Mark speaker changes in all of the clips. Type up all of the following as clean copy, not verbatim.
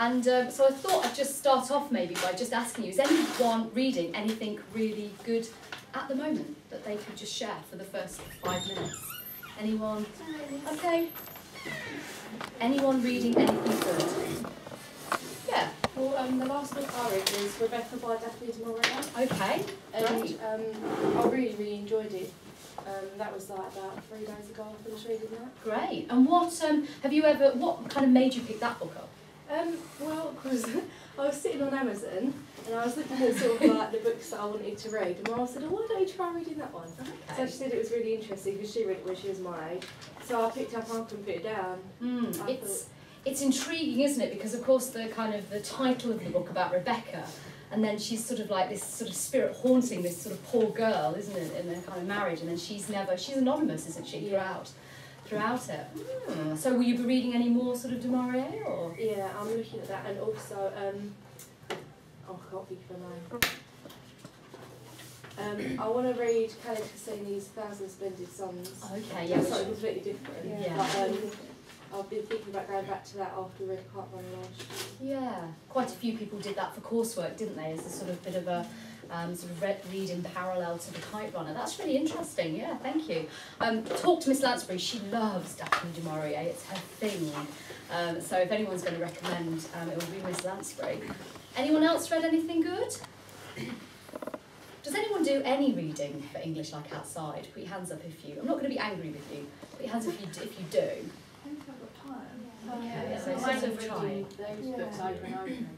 Speaker 1: And so I thought I'd just start off maybe by just asking you, is anyone reading anything really good at the moment that they could just share for the first 5 minutes? Anyone? Okay. Anyone reading anything good? Yeah.
Speaker 2: Well, the last book I read was Rebecca by Daphne du Maurier.
Speaker 1: Okay.
Speaker 2: And I really enjoyed it. That was like about 3 days ago I finished reading that.
Speaker 1: Great. And what have you ever? What kind of made you pick that book up?
Speaker 2: Well, because I was sitting on Amazon and I was looking at sort of like the books that I wanted to read, and Mara said, "Oh, why don't you try reading that one?"
Speaker 1: Okay.
Speaker 2: So she said it was really interesting because she read it when she was my age. So I picked up and put it down.
Speaker 1: It's intriguing, isn't it? Because of course the title of the book about Rebecca, and then she's sort of like this sort of spirit haunting this sort of poor girl, isn't it, in a kind of marriage, and then she's anonymous, isn't she, throughout it. So will you be reading any more sort of du Maurier, or?
Speaker 2: Yeah, I'm looking at that, and also I can't think of her name. I want to read Khaled Hosseini's Thousand Splendid Suns.
Speaker 1: Okay, yeah.
Speaker 2: That's something completely different.
Speaker 1: Yeah.
Speaker 2: But, I've been thinking about going back to that after we read Can't Run last year.
Speaker 1: Yeah, quite a few people did that for coursework, didn't they? As a sort of bit of a sort of read in parallel to the Kite Runner. That's really interesting. Yeah, thank you. Talk to Miss Lansbury. She loves Daphne du Maurier. It's her thing. So if anyone's going to recommend, it will be Miss Lansbury. Anyone else read anything good? Does anyone do any reading for English like outside? Put your hands up if you. I'm not going to be angry with you. Put your hands up if you do.
Speaker 2: Yeah,
Speaker 1: so
Speaker 2: I
Speaker 1: sort of try.
Speaker 2: those books over and over again.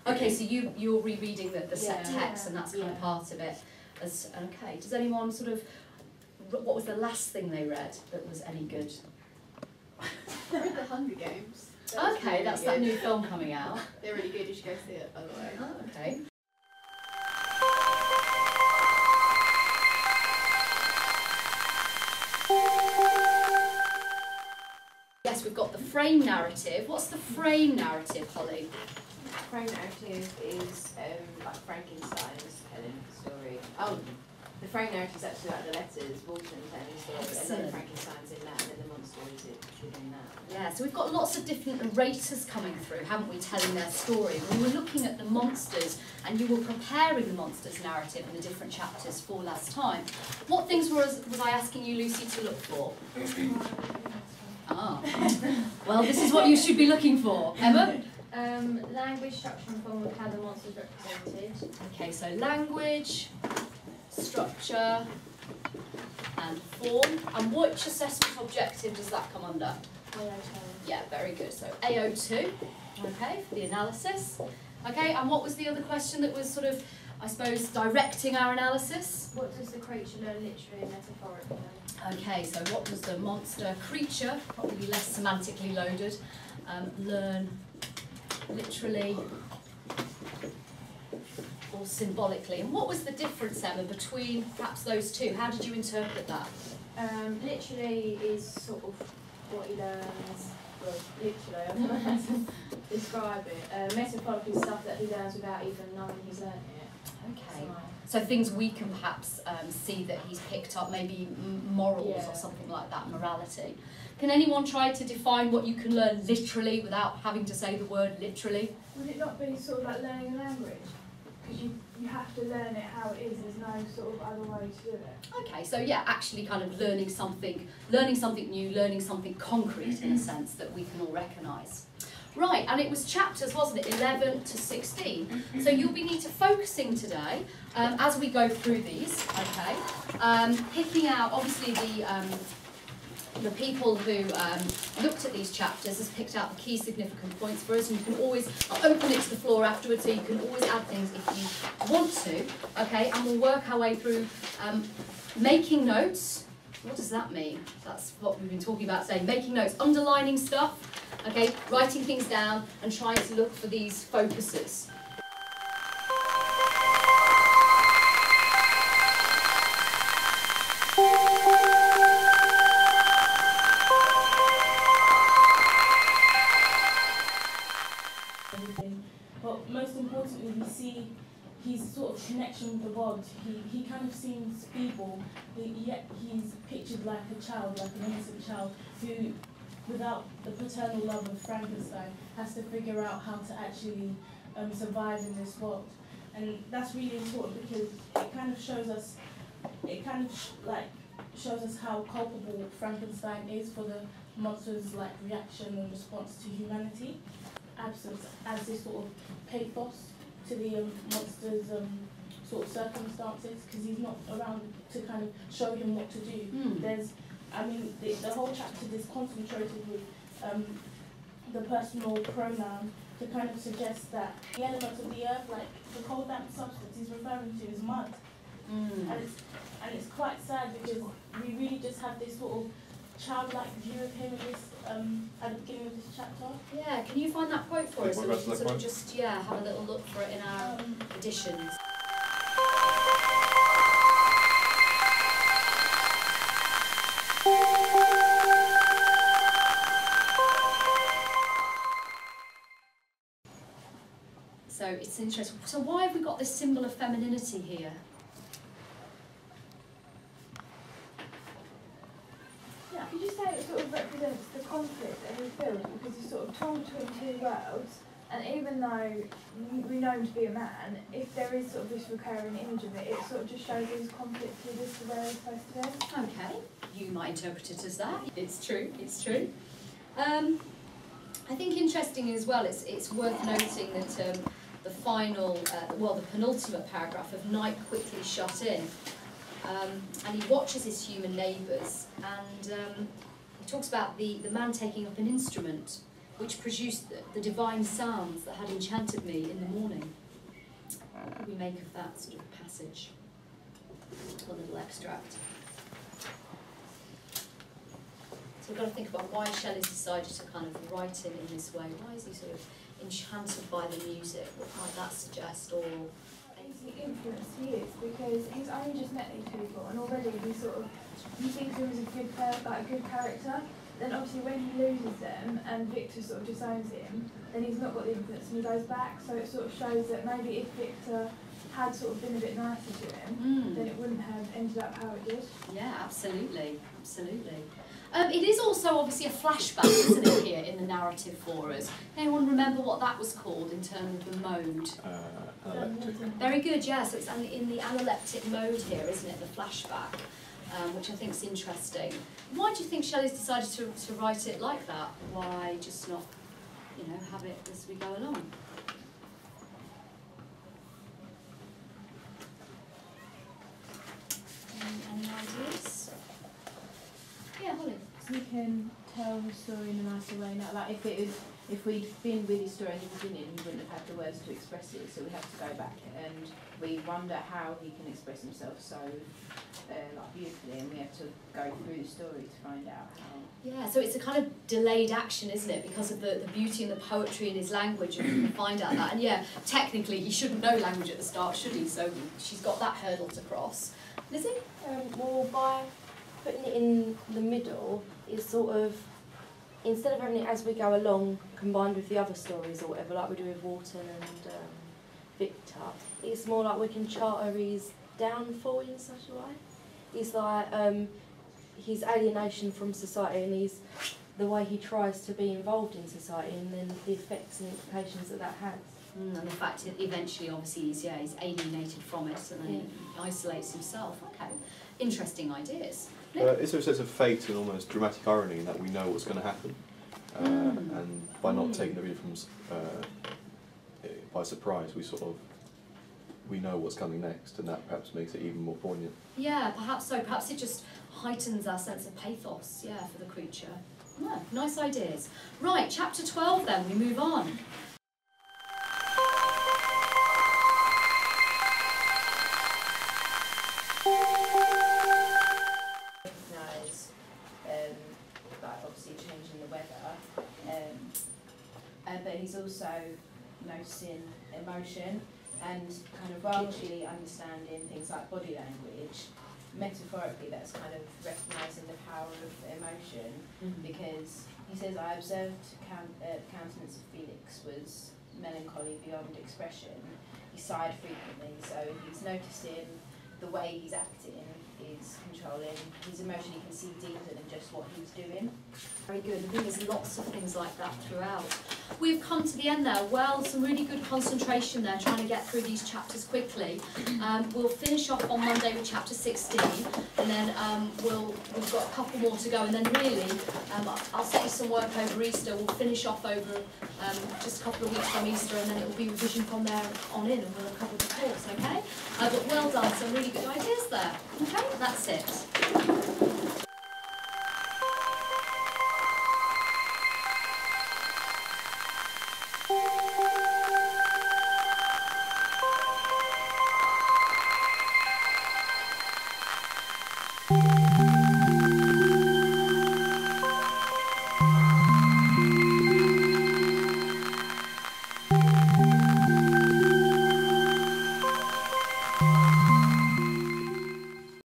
Speaker 1: Okay, so you're rereading the set
Speaker 2: Yeah.
Speaker 1: text, and that's kind of part of it. Okay, does anyone sort of, what was the last thing they read that was any good?
Speaker 3: I read The Hunger Games.
Speaker 1: Okay, that's that new film coming out.
Speaker 3: They're really good, you should go see it, by the way.
Speaker 1: Oh, okay. Yes, we've got the frame narrative. What's the frame narrative, Holly?
Speaker 3: Frame narrative is like Frankenstein's telling the story. Oh, the frame narrative is actually like the letters, Walton telling the story, and
Speaker 1: Excellent.
Speaker 3: then Frankenstein's in that, and then the monster is within that.
Speaker 1: Yeah, so we've got lots of different narrators coming through, haven't we, telling their story. We were looking at the monsters, and you were preparing the monsters narrative in the different chapters for last time. What things was I asking you, Lucy, to look for? Ah, well, this is what you should be looking for. Emma?
Speaker 4: Language, structure and form of how the monster is represented.
Speaker 1: Okay, so language, structure and form. And which assessment objective does that come under? Yeah, very good. So AO2, okay, for the analysis. Okay, and what was the other question that was sort of, I suppose, directing our analysis?
Speaker 4: What does the creature learn literally and metaphorically?
Speaker 1: Okay, so what does the monster creature, probably less semantically loaded, learn literally or symbolically? And what was the difference, Emma, between perhaps those two? How did you interpret that?
Speaker 4: Literally is sort of what he learns, well, literally, I don't know how to describe it. Metaphorically is stuff that he learns without even knowing he's learned it.
Speaker 1: Okay. So things we can perhaps see that he's picked up, maybe morals or something like that, morality. Can anyone try to define what you can learn literally without having to say the word literally?
Speaker 5: Would it not be sort of like learning a language? Because you have to learn it how it is, there's no sort of other way to do it.
Speaker 1: Okay, so yeah, actually kind of learning something new, learning something concrete in a sense that we can all recognise. Right, and it was chapters, wasn't it, 11 to 16. So you'll be need to focusing today as we go through these, okay, picking out, obviously the people who looked at these chapters has picked out the key significant points for us, and you can always open it to the floor afterwards, so you can always add things if you want to, okay, and we'll work our way through making notes. What does that mean? That's what we've been talking about today, making notes, underlining stuff, okay, writing things down and trying to look for these focuses.
Speaker 5: But most importantly, we see his sort of connection with the world. He kind of seems feeble, yet he's pictured like a child, like an innocent child, who
Speaker 6: without the paternal love of Frankenstein, has to figure out how to actually survive in this world. And that's really important because it kind of shows us, shows us how culpable Frankenstein is for the monster's like reaction and response to humanity, as this sort of pathos to the monster's sort of circumstances, because he's not around to kind of show him what to do. The whole chapter is concentrated with the personal pronoun to kind of suggest that the elements of the earth, like the cold damp substance he's referring to, is mud. And it's quite sad because we really just have this sort of childlike view of him in this, at the beginning of this chapter.
Speaker 1: Yeah, can you find that quote for us?
Speaker 7: What
Speaker 1: So we
Speaker 7: about
Speaker 1: can
Speaker 7: that
Speaker 1: sort of
Speaker 7: quote?
Speaker 1: just, have a little look for it in our editions. So it's interesting. So why have we got this symbol of femininity here?
Speaker 5: Could you say it sort of represents the conflict that he feels because he's sort of torn between two worlds, and even though we know him to be a man, if there is sort of this recurring image of it, it sort of just shows his conflict as to where he's supposed to be.
Speaker 1: Okay, you might interpret it as that. It's true, it's true. I think interesting as well, it's worth noting that the final, the penultimate paragraph of Night quickly shut in, and he watches his human neighbours, and he talks about the man taking up an instrument which produced the divine sounds that had enchanted me in the morning. What do we make of that sort of passage? A little extract. So we've got to think about why Shelley's decided to kind of write it in this way. Why is he sort of enchanted by the music? What might that suggest? Or
Speaker 5: The influence he is, because he's only just met these people, and already he thinks him as a good character. Then obviously when he loses them and Victor sort of disowns him, then he's not got the influence and he goes back. So it sort of shows that maybe if Victor had sort of been a bit nicer to him, then it wouldn't have ended up how it did.
Speaker 1: yeah, absolutely, absolutely. It is also obviously a flashback, isn't it, here in the narrative for us? Anyone remember what that was called in terms of the mode?
Speaker 7: Analeptic.
Speaker 1: Very good, yeah, so it's in the analeptic mode here, isn't it, the flashback, which I think is interesting. Why do you think Shelley's decided to write it like that? Why just not, have it as we go along? Any ideas? Yeah, Holly.
Speaker 3: We can tell his story in a nicer way now. Like if we'd been with his story in the beginning, he wouldn't have had the words to express it. So we have to go back and we wonder how he can express himself so beautifully, and we have to go through the story to find out how.
Speaker 1: Yeah, so it's a kind of delayed action, isn't it? Because of the beauty and the poetry in his language, and we can find out that. And yeah, technically he shouldn't know language at the start, should he? So she's got that hurdle to cross. Lizzie?
Speaker 2: Well, by putting it in the middle, it's sort of, instead of having it as we go along, combined with the other stories or whatever, like we do with Wharton and Victor, it's more like we can charter his downfall in such a way. It's like his alienation from society and the way he tries to be involved in society, and then the effects and implications that has.
Speaker 1: And the fact that eventually, obviously, he's alienated from it and then he isolates himself. Okay, interesting ideas.
Speaker 7: Is there a sense of fate and almost dramatic irony in that we know what's going to happen, and by not taking the reader by surprise, we know what's coming next, and that perhaps makes it even more poignant.
Speaker 1: Yeah, perhaps so. Perhaps it just heightens our sense of pathos, for the creature. Yeah, nice ideas. Right, chapter 12 then, we move on.
Speaker 3: Recognise, obviously a change in the weather, but he's also noticing emotion and kind of visually understanding things like body language. Metaphorically, that's kind of recognising the power of emotion, because he says, I observed the countenance of Felix was melancholy beyond expression. He sighed frequently, so he's noticing the way he's acting is controlling. He's emotionally can see deeper than just what he's doing.
Speaker 1: Very good. I think there's lots of things like that throughout. We've come to the end there. Well, some really good concentration there, trying to get through these chapters quickly. We'll finish off on Monday with chapter 16, and then we've got a couple more to go, and then really, I'll set you some work over Easter. We'll finish off over just a couple of weeks from Easter, and then it will be revision from there on in, and we'll cover the course, okay? But well done, some really good ideas there. Okay, that's it.